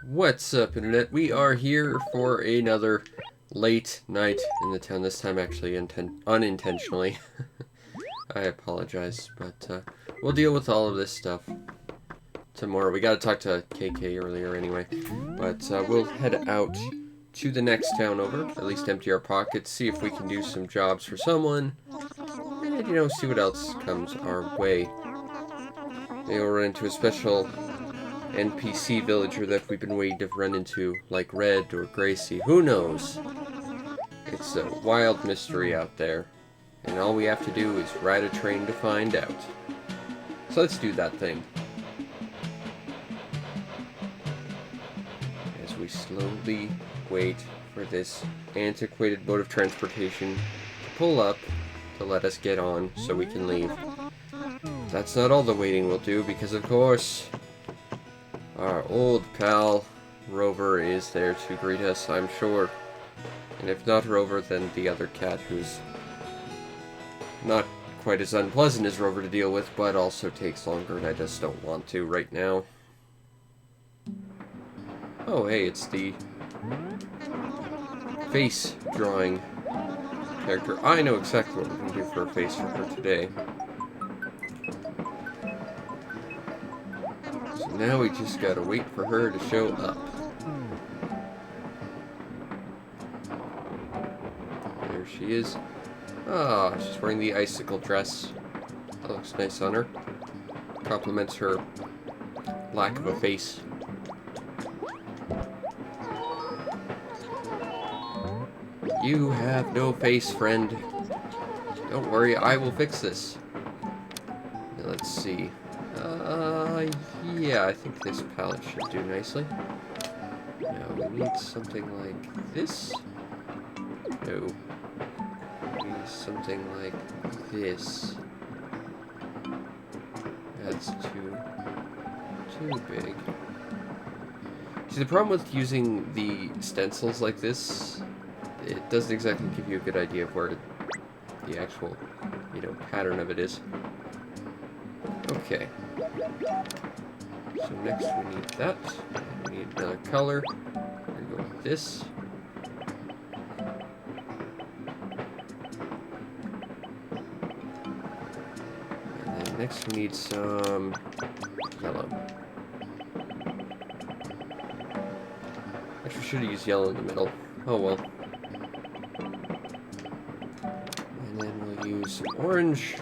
What's up, Internet? We are here for another late night in the town. This time, actually, unintentionally. I apologize, but we'll deal with all of this stuff tomorrow. We gotta talk to KK earlier anyway. But we'll head out to the next town over, at least empty our pockets, see if we can do some jobs for someone, and, see what else comes our way. Maybe we'll run into a special NPC villager that we've been waiting to run into, like Red or Gracie. Who knows? It's a wild mystery out there, and all we have to do is ride a train to find out. So let's do that thing. As we slowly wait for this antiquated mode of transportation to pull up to let us get on so we can leave. That's not all the waiting will do, because of course our old pal, Rover, is there to greet us, I'm sure. And if not Rover, then the other cat, who's not quite as unpleasant as Rover to deal with, but also takes longer, and I just don't want to right now. Oh, hey, it's the face drawing character. I know exactly what we're going to do for a face for her today. Now we just gotta wait for her to show up. There she is. Ah, she's wearing the icicle dress. That looks nice on her. Compliments her lack of a face. You have no face, friend. Don't worry, I will fix this. Now, let's see. Yeah, I think this palette should do nicely. Now, we need something like this. No. We need something like this. That's too big. See, the problem with using the stencils like this, it doesn't exactly give you a good idea of where the actual, pattern of it is. Okay. So next we need that. We need another color. We're going to go with this. And then next we need some yellow. Actually, we should have used yellow in the middle. Oh well. And then we'll use some orange.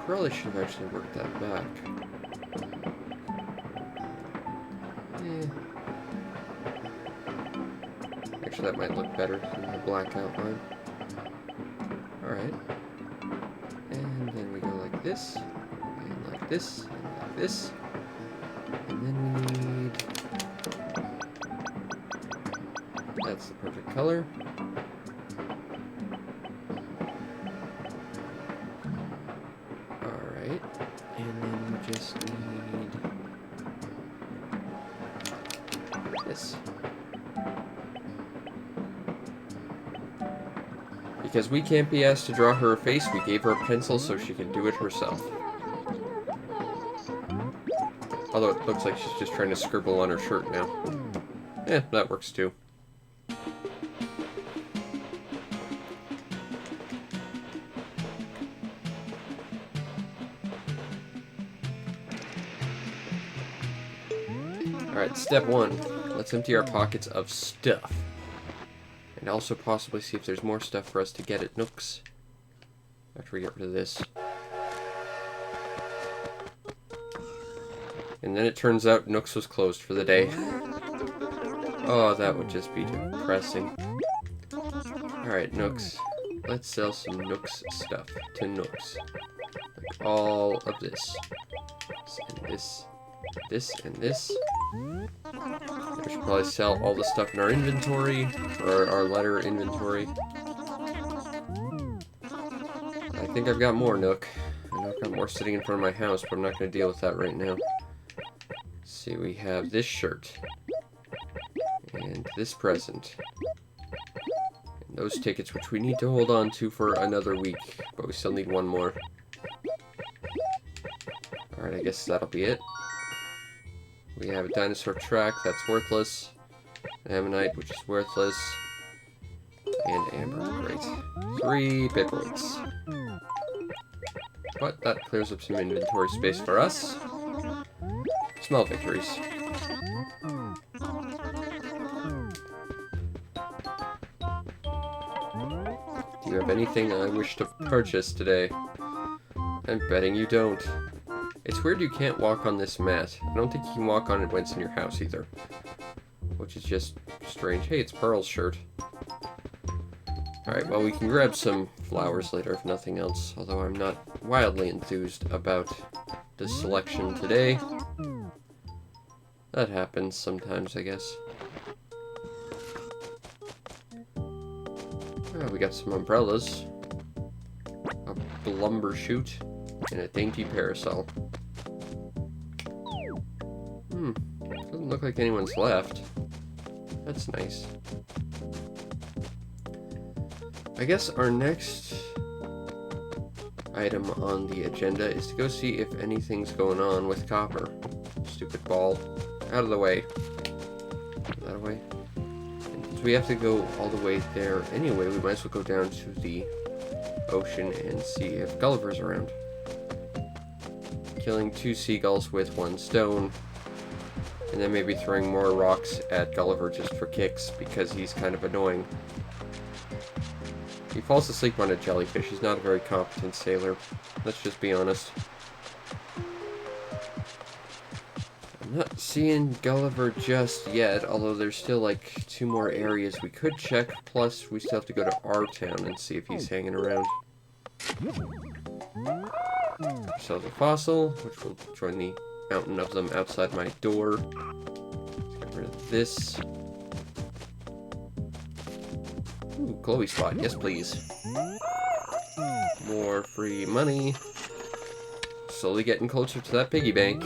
Probably should have actually worked that back. Actually, that might look better than the black outline. Alright. And then we go like this, and like this, and like this. And then we need... That's the perfect color. And then we just need this. Because we can't be asked to draw her a face, we gave her a pencil so she can do it herself. Although it looks like she's just trying to scribble on her shirt now. That works too. Alright, step one. Let's empty our pockets of stuff. And also possibly see if there's more stuff for us to get at Nook's. After we get rid of this. And then it turns out Nook's was closed for the day. Oh, that would just be depressing. Alright, Nook's. Let's sell some Nook's stuff to Nook's. Like all of this. And this. This and this. We should probably sell all the stuff in our inventory, or our letter inventory. I think I've got more, Nook. I know I've got more sitting in front of my house, but I'm not going to deal with that right now. Let's see, we have this shirt. And this present. And those tickets, which we need to hold on to for another week, but we still need one more. Alright, I guess that'll be it. We have a dinosaur track, that's worthless. Ammonite, which is worthless. And amber, great. 3 paperweights. But that clears up some inventory space for us. Small victories. Do you have anything I wish to purchase today? I'm betting you don't. It's weird you can't walk on this mat. I don't think you can walk on it when it's in your house either. Which is just strange. Hey, it's Pearl's shirt. Alright, well, we can grab some flowers later if nothing else, although I'm not wildly enthused about the selection today. That happens sometimes, I guess. Oh, we got some umbrellas, a lumber chute, and a dainty parasol. Doesn't look like anyone's left. That's nice. I guess our next item on the agenda is to go see if anything's going on with Copper. Stupid ball. Out of the way. Out of the way. And since we have to go all the way there anyway, we might as well go down to the ocean and see if Gulliver's around. Killing 2 seagulls with 1 stone. And then maybe throwing more rocks at Gulliver just for kicks, because he's kind of annoying. He falls asleep on a jellyfish. He's not a very competent sailor. Let's just be honest. I'm not seeing Gulliver just yet, although there's still like 2 more areas we could check, plus we still have to go to our town and see if he's hanging around. So the fossil, which will join the mountain of them outside my door. Let's get rid of this. Ooh, glowy spot. Yes, please. More free money. Slowly getting closer to that piggy bank.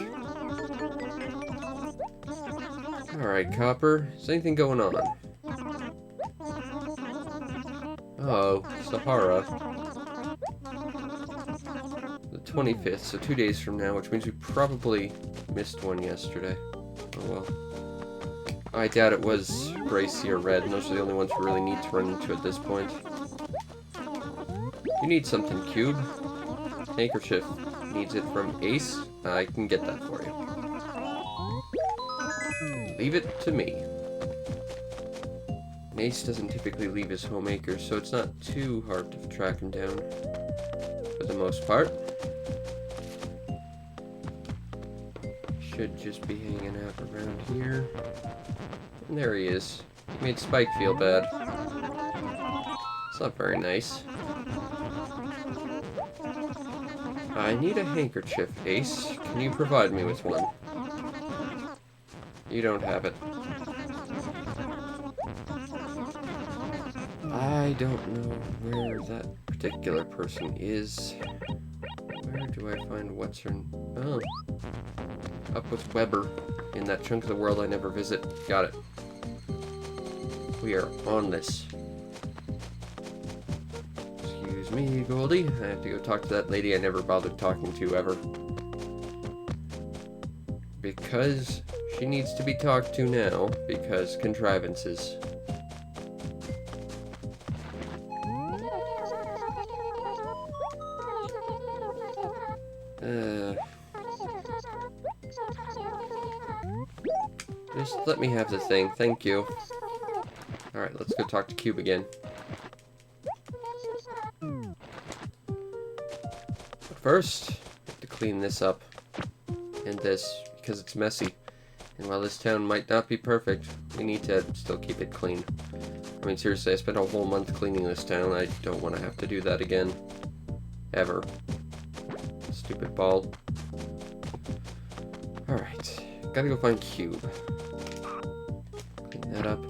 Alright, Copper. Is anything going on? Uh-oh, Sahara. The 25th, so 2 days from now, which means we probably missed one yesterday. Oh well. I doubt it was Gracie or Red, and those are the only ones we really need to run into at this point. You need something, Cube. Handkerchief needs it from Ace. I can get that for you. Leave it to me. And Ace doesn't typically leave his home acres, so it's not too hard to track him down. For the most part. Should just be hanging out around here. And there he is. He made Spike feel bad. It's not very nice. I need a handkerchief, Ace. Can you provide me with one? You don't have it. I don't know where that particular person is. Where do I find what's her... Oh. Up with Weber. In that chunk of the world I never visit. Got it. We are on this. Excuse me, Goldie. I have to go talk to that lady I never bothered talking to ever. Because she needs to be talked to now, because contrivances. Just let me have the thing, thank you. Alright, let's go talk to Cube again. But first, I have to clean this up. And this, because it's messy. And while this town might not be perfect, we need to still keep it clean. I mean, seriously, I spent a whole month cleaning this town. I don't want to have to do that again. Ever. Stupid ball. Alright, gotta go find Cube. Clean that up.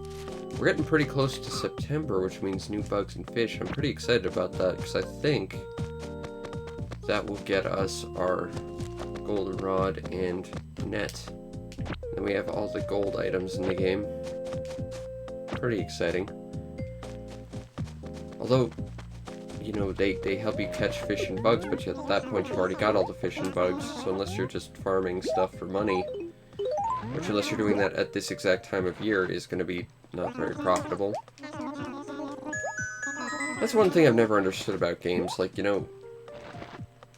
We're getting pretty close to September, which means new bugs and fish. I'm pretty excited about that, because I think that will get us our goldenrod and net. And we have all the gold items in the game. Pretty exciting. Although, you know, they help you catch fish and bugs, but at that point you've already got all the fish and bugs, so unless you're just farming stuff for money, which unless you're doing that at this exact time of year is going to be not very profitable. That's one thing I've never understood about games, like, you know,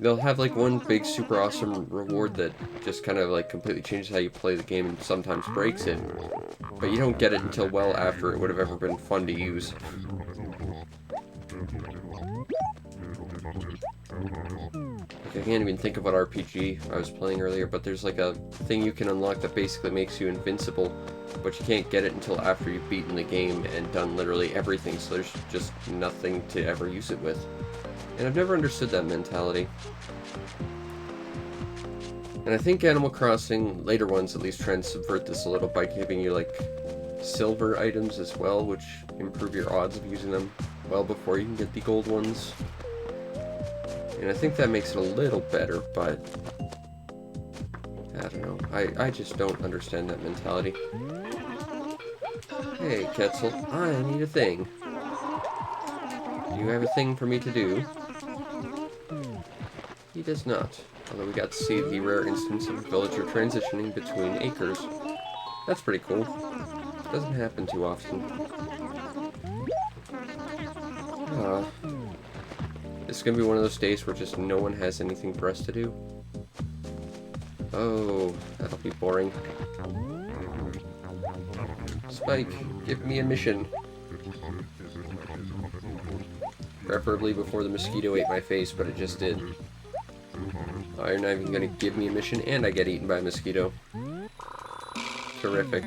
they'll have like one big super awesome reward that just kind of like completely changes how you play the game and sometimes breaks it, but you don't get it until well after it would have ever been fun to use. Like, I can't even think of what RPG I was playing earlier, but there's like a thing you can unlock that basically makes you invincible, but you can't get it until after you've beaten the game and done literally everything, so there's just nothing to ever use it with. And I've never understood that mentality. And I think Animal Crossing, later ones at least, try and subvert this a little by giving you like silver items as well, which improve your odds of using them well before you can get the gold ones. And I think that makes it a little better, but I don't know. I just don't understand that mentality. Hey, Quetzal, I need a thing. Do you have a thing for me to do? He does not. Although we got to see the rare instance of a villager transitioning between acres. That's pretty cool. Doesn't happen too often. This is going to be one of those days where just no one has anything for us to do. Oh, that'll be boring. Spike, give me a mission. Preferably before the mosquito ate my face, but it just did. Oh, you're not even going to give me a mission, and I get eaten by a mosquito. Terrific.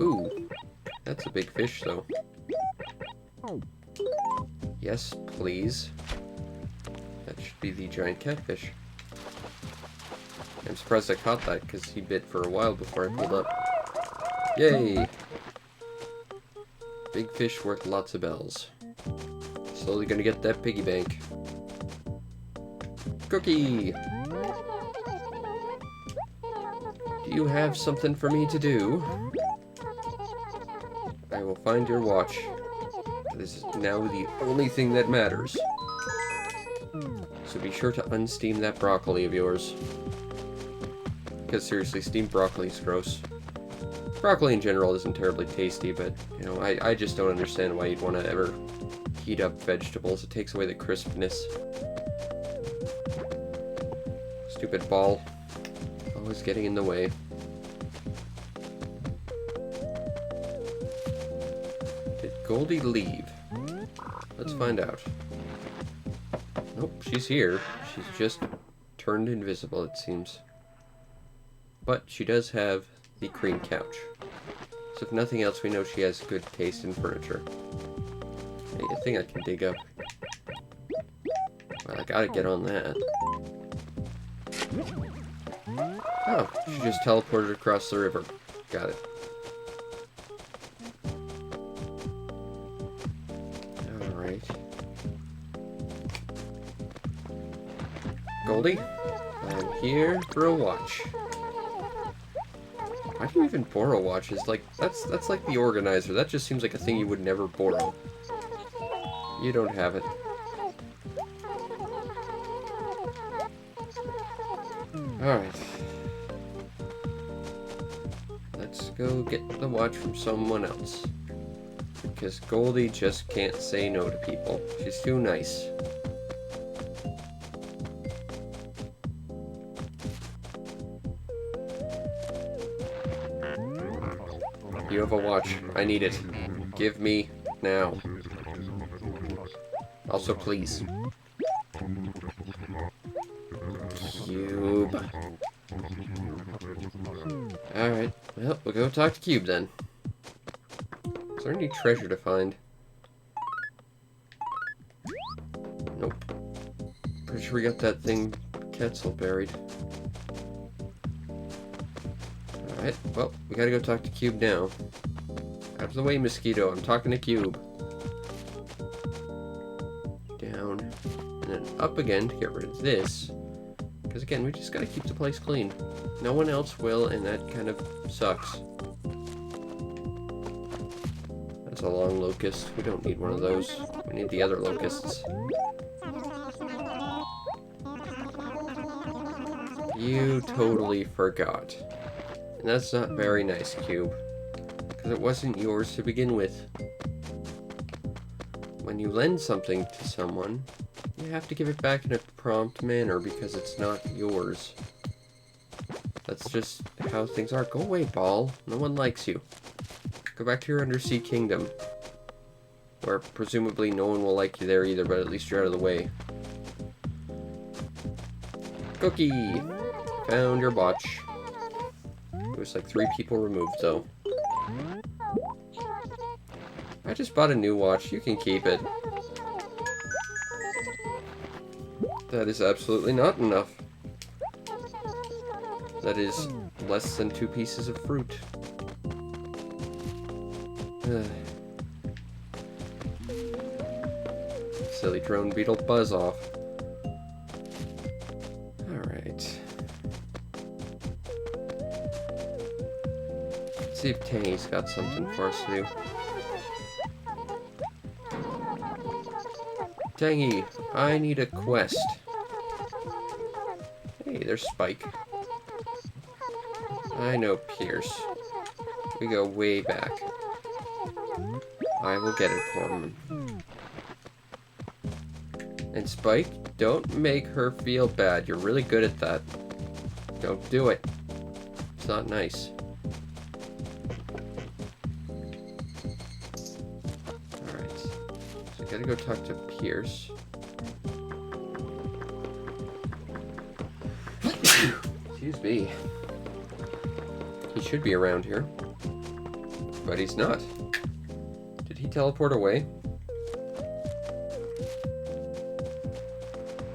Ooh, that's a big fish, though. Yes, please. That should be the giant catfish. I'm surprised I caught that, because he bit for a while before I pulled up. Yay! Big fish worth lots of bells. Slowly gonna get that piggy bank. Cookie! Do you have something for me to do? I will find your watch. This is now the only thing that matters. So be sure to unsteam that broccoli of yours. Because seriously, steamed broccoli is gross. Broccoli in general isn't terribly tasty, but, you know, I just don't understand why you'd want to ever heat up vegetables. It takes away the crispness. Stupid ball. Always getting in the way. Did Goldie leave? Let's find out. Nope, she's here. She's just turned invisible, it seems. But she does have the cream couch. So if nothing else, we know she has good taste in furniture. Hey, a thing I can dig up. Well, I gotta get on that. Oh, she just teleported across the river. Got it. Alright. Goldie, I'm here for a watch. Why do you even borrow watches? Like, that's like the organizer. That just seems like a thing you would never borrow. You don't have it. Alright. Let's go get the watch from someone else. Because Goldie just can't say no to people. She's too nice. You have a watch. I need it. Give me now. Also, please. Cube. Alright. Well, we'll go talk to Cube then. Is there any treasure to find? Nope. Pretty sure we got that thing Quetzal buried. Alright, well, we gotta go talk to Cube now. Out of the way, mosquito. I'm talking to Cube. Down. And then up again to get rid of this. Because again, we just gotta keep the place clean. No one else will, and that kind of sucks. That's a long locust. We don't need one of those. We need the other locusts. You totally forgot. And that's not very nice, Cube. Because it wasn't yours to begin with. When you lend something to someone, you have to give it back in a prompt manner because it's not yours. That's just how things are. Go away, ball. No one likes you. Go back to your undersea kingdom. Where presumably no one will like you there either, but at least you're out of the way. Cookie! Found your botch. It was like 3 people removed, though. I just bought a new watch. You can keep it. That is absolutely not enough. That is less than 2 pieces of fruit. Silly drone beetle, buzz off. Alright. Let's see if Tangy's got something for us to do. Tangy, I need a quest. Hey, there's Spike. I know Pierce. We go way back. I will get it for him. And Spike, don't make her feel bad. You're really good at that. Don't do it. It's not nice. Alright. So I gotta go talk to Pierce. Excuse me. He should be around here. But he's not. Did he teleport away?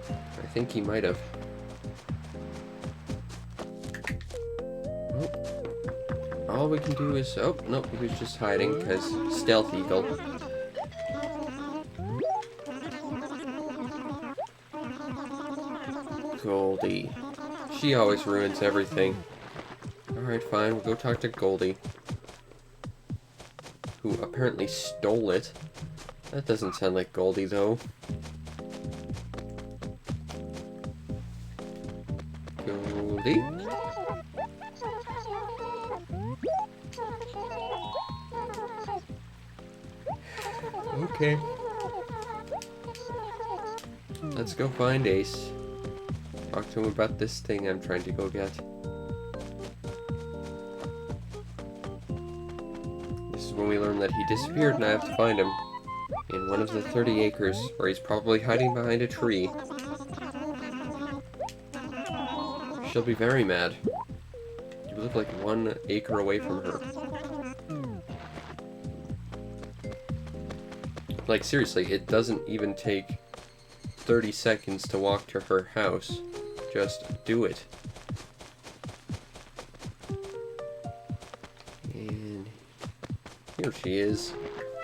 I think he might have. Oh. All we can do is... Oh, no, he was just hiding because Stealth Eagle. Goldie. She always ruins everything. Alright, fine, we'll go talk to Goldie. Who apparently stole it. That doesn't sound like Goldie, though. Goldie? Okay. Let's go find Ace. Talk to him about this thing I'm trying to go get. This is when we learn that he disappeared and I have to find him. In one of the 30 acres, where he's probably hiding behind a tree. She'll be very mad. You live like 1 acre away from her. Like, seriously, it doesn't even take 30 seconds to walk to her house. Just do it. And here she is.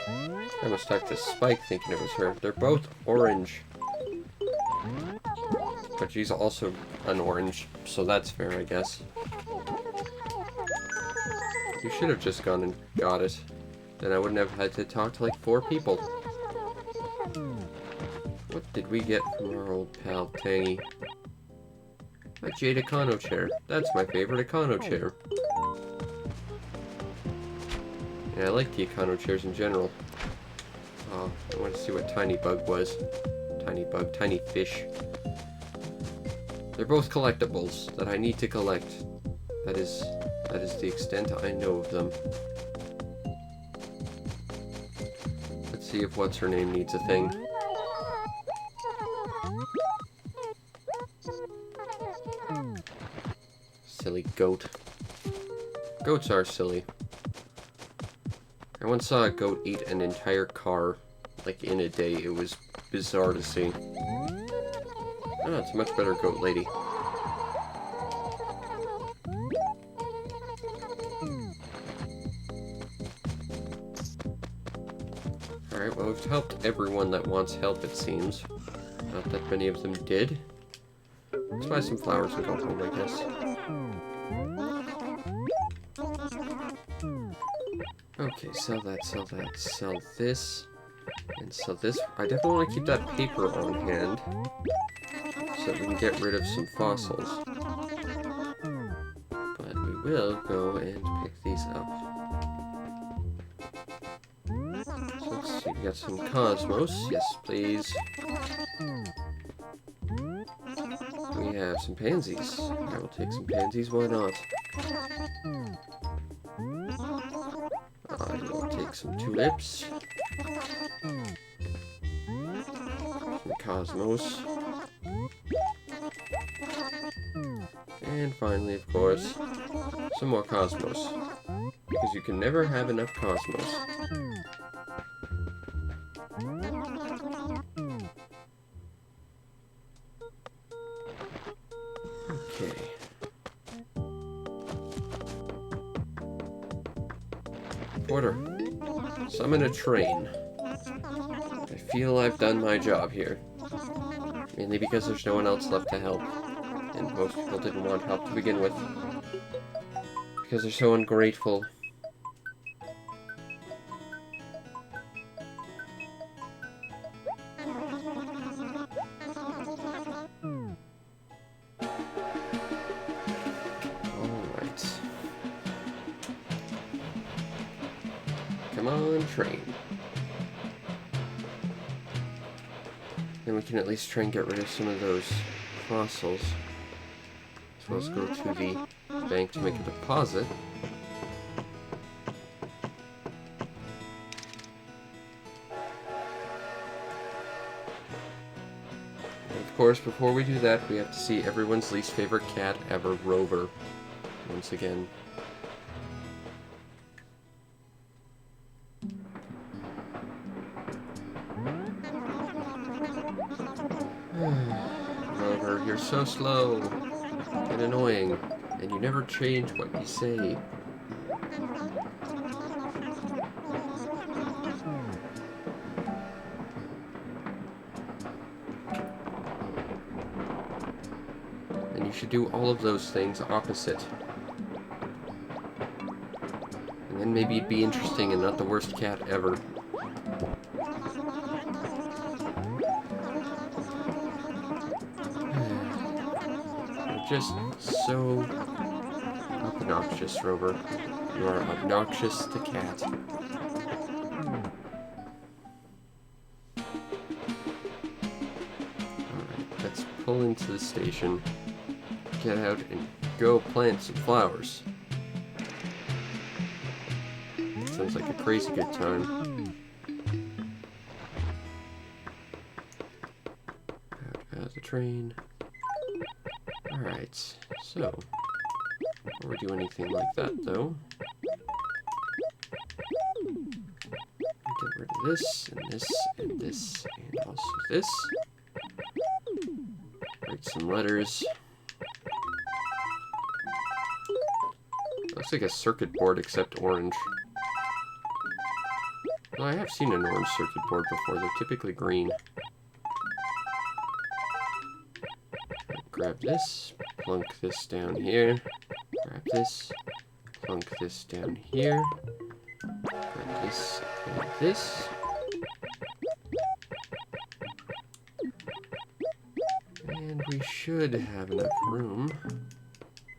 I must talk to Spike thinking it was her. They're both orange. But she's also an orange, so that's fair, I guess. You should have just gone and got it. Then I wouldn't have had to talk to like 4 people. What did we get from our old pal, Tangy? A jade Econo chair. That's my favorite Econo chair. Yeah, I like the Econo chairs in general. Oh, I want to see what Tiny Bug was. Tiny Bug, Tiny Fish. They're both collectibles that I need to collect. That is the extent I know of them. Let's see if what's-her-name needs a thing. Silly goat. Goats are silly. I once saw a goat eat an entire car, like in a day. It was bizarre to see. Oh, it's a much better goat lady. Alright, well, we've helped everyone that wants help, it seems. Not that many of them did. Let's buy some flowers and go home, I guess. Okay, sell that, sell that, sell this, and sell this. I definitely want to keep that paper on hand so that we can get rid of some fossils. But we will go and pick these up. So let's see, we got some cosmos. Yes, please. We have some pansies. I will take some pansies, why not? I will take some tulips. Some cosmos. And finally, of course, some more cosmos. Because you can never have enough cosmos. Okay. Porter, summon a train. I feel I've done my job here. Mainly because there's no one else left to help. And most people didn't want help to begin with. Because they're so ungrateful. Alright. Come on, train. Then we can at least try and get rid of some of those fossils. So let's go to the bank to make a deposit. And of course, before we do that, we have to see everyone's least favorite cat ever, Rover, once again. Rover, you're so slow and annoying, and you never change what you say. And you should do all of those things opposite. And then maybe it'd be interesting and not the worst cat ever. Just so obnoxious, Rover. You are obnoxious to cat. Alright, let's pull into the station. Get out and go plant some flowers. Sounds like a crazy good time. Out of the train. Alright, so, before we do anything like that, though, get rid of this, and this, and this, and also this. Write some letters. Looks like a circuit board, except orange. Well, I have seen an orange circuit board before. They're typically green. Grab this, plunk this down here, grab this, plunk this down here, grab this and this, and we should have enough room.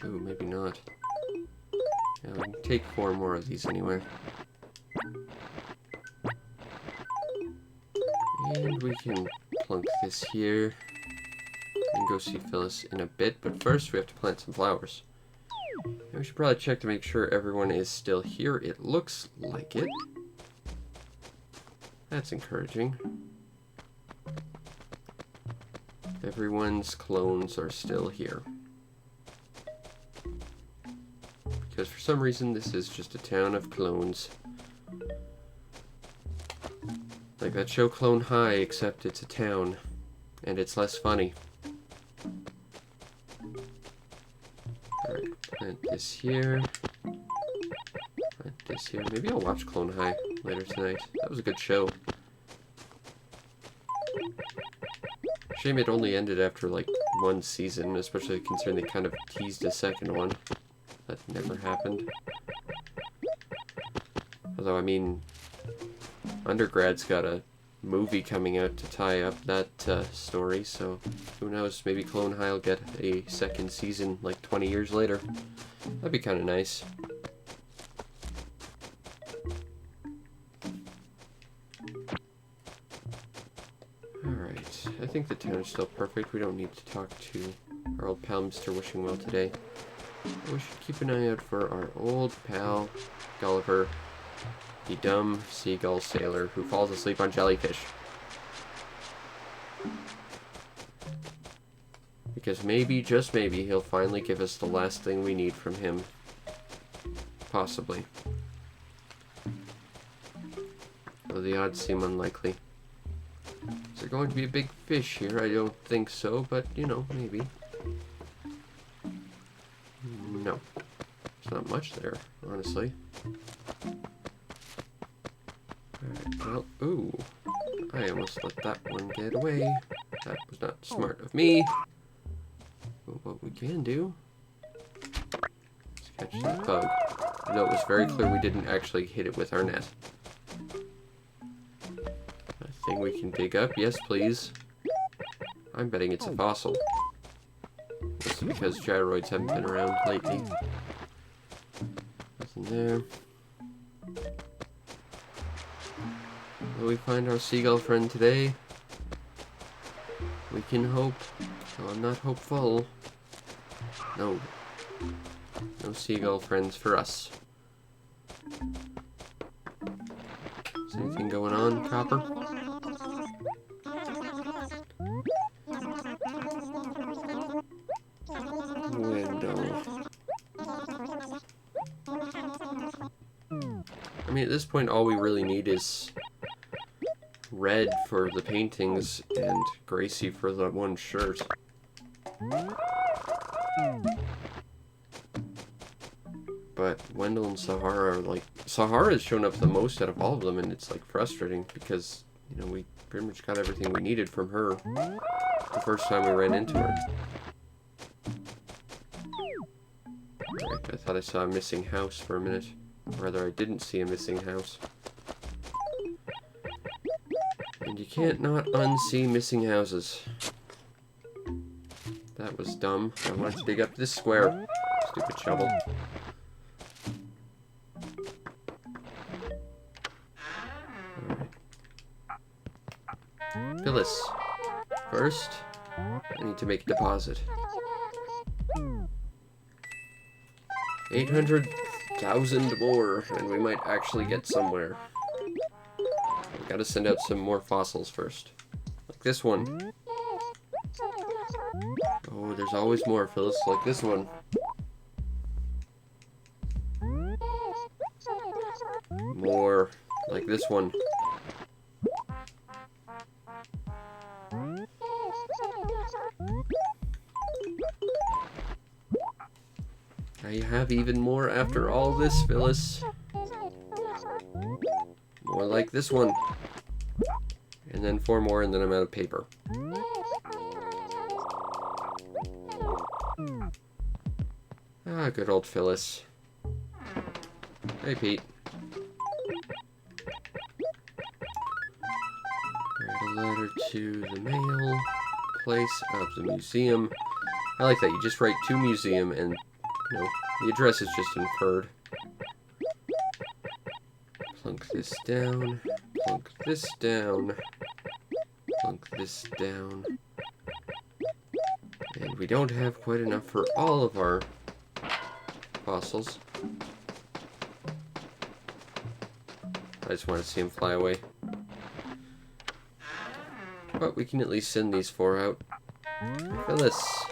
Ooh, maybe not. Yeah, we can take 4 more of these anyway. And we can plunk this here. And go see Phyllis in a bit, but first we have to plant some flowers. And we should probably check to make sure everyone is still here. It looks like it. That's encouraging. Everyone's clones are still here. Because for some reason this is just a town of clones. Like that show Clone High, except it's a town. And it's less funny. Alright, plant this here. Plant this here. Maybe I'll watch Clone High later tonight. That was a good show. Shame it only ended after like 1 season, especially considering they kind of teased a second one. That never happened. Although, I mean, Undergrad's got a movie coming out to tie up that story, so who knows, maybe Clone High will get a second season like 20 years later. That'd be kind of nice. Alright, I think the town is still perfect. We don't need to talk to our old pal Mr. Wishing Well today. We should keep an eye out for our old pal Gulliver, the dumb seagull sailor who falls asleep on jellyfish. Because maybe, just maybe, he'll finally give us the last thing we need from him. Possibly. Though the odds seem unlikely. Is there going to be a big fish here? I don't think so, but, you know, maybe. No. There's not much there, honestly. Alright, well, ooh. I almost let that one get away. That was not smart of me. But what we can do is catch that bug. Though it was very clear we didn't actually hit it with our net. A thing we can dig up? Yes, please. I'm betting it's a fossil. This is because gyroids haven't been around lately. Nothing there. Will we find our seagull friend today? We can hope. No, I'm not hopeful. No. No seagull friends for us. Is anything going on, Copper? Window. I mean, at this point, all we really need is red for the paintings and Gracie for the one shirt. But Wendell and Sahara are like... Sahara has shown up the most out of all of them, and it's like frustrating because, you know, we pretty much got everything we needed from her the first time we ran into her. Right, I thought I saw a missing house for a minute. Or rather, I didn't see a missing house. And you can't not unsee missing houses. That was dumb. I wanted to dig up this square. Stupid shovel. Alright. Phyllis. First, I need to make a deposit. 800,000 more, and we might actually get somewhere. We gotta send out some more fossils first. Like this one. Oh, there's always more, Phyllis, like this one. More, like this one. I have even more after all this, Phyllis. More like this one. And then 4 more, and then I'm out of paper. Ah, good old Phyllis. Hey, Pete. Write a letter to the mail place of the museum. I like that. You just write to museum and, you know, the address is just inferred. Plunk this down. Plunk this down. Plunk this down. And we don't have quite enough for all of our fossils. I just want to see him fly away. But we can at least send these 4 out. Phyllis.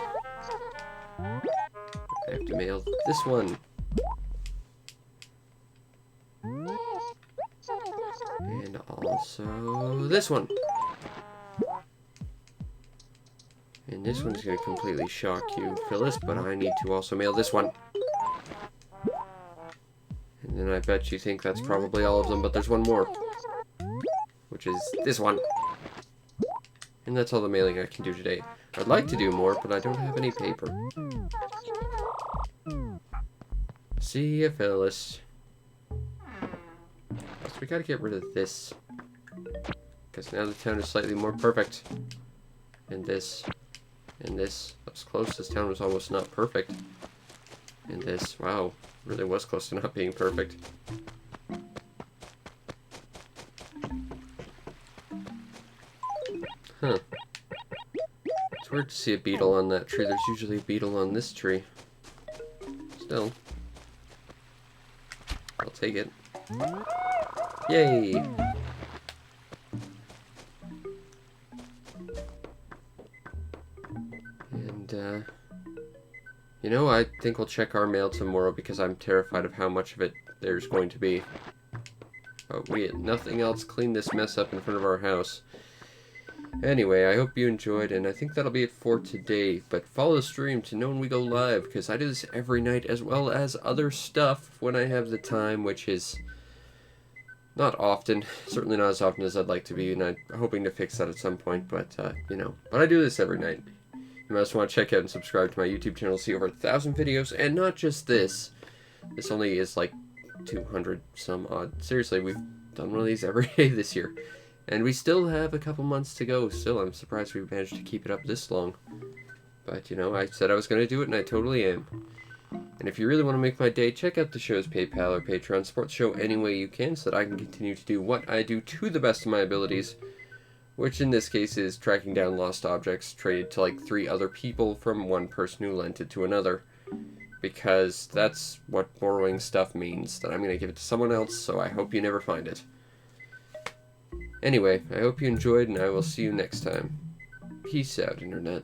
I have to mail this one. And also this one. And this one's going to completely shock you, Phyllis, but I need to also mail this one. And then I bet you think that's probably all of them, but there's one more. Which is this one. And that's all the mailing I can do today. I'd like to do more, but I don't have any paper. See ya, Phyllis. we gotta get rid of this. Because now the town is slightly more perfect. And this. And this. That was close. This town was almost not perfect. And this. Wow. Really was close to not being perfect. Huh. It's weird to see a beetle on that tree. There's usually a beetle on this tree. Still. I'll take it. Yay! And, you know, I think we'll check our mail tomorrow because I'm terrified of how much of it there's going to be. But we had nothing else clean this mess up in front of our house. Anyway, I hope you enjoyed, and I think that'll be it for today. But follow the stream to know when we go live, because I do this every night, as well as other stuff when I have the time, which is not often. Certainly not as often as I'd like to be, and I'm hoping to fix that at some point, but, you know. But I do this every night. You might also want to check out and subscribe to my YouTube channel to see over 1,000 videos, and not just this. This only is like 200 some odd. Seriously, we've done one of these every day this year. And we still have a couple months to go. Still, I'm surprised we managed to keep it up this long. But, you know, I said I was going to do it, and I totally am. And if you really want to make my day, check out the show's PayPal or Patreon. Support the show any way you can so that I can continue to do what I do to the best of my abilities. Which in this case is tracking down lost objects traded to like 3 other people from one person who lent it to another. Because that's what borrowing stuff means. That I'm going to give it to someone else, so I hope you never find it. Anyway, I hope you enjoyed, and I will see you next time. Peace out, Internet.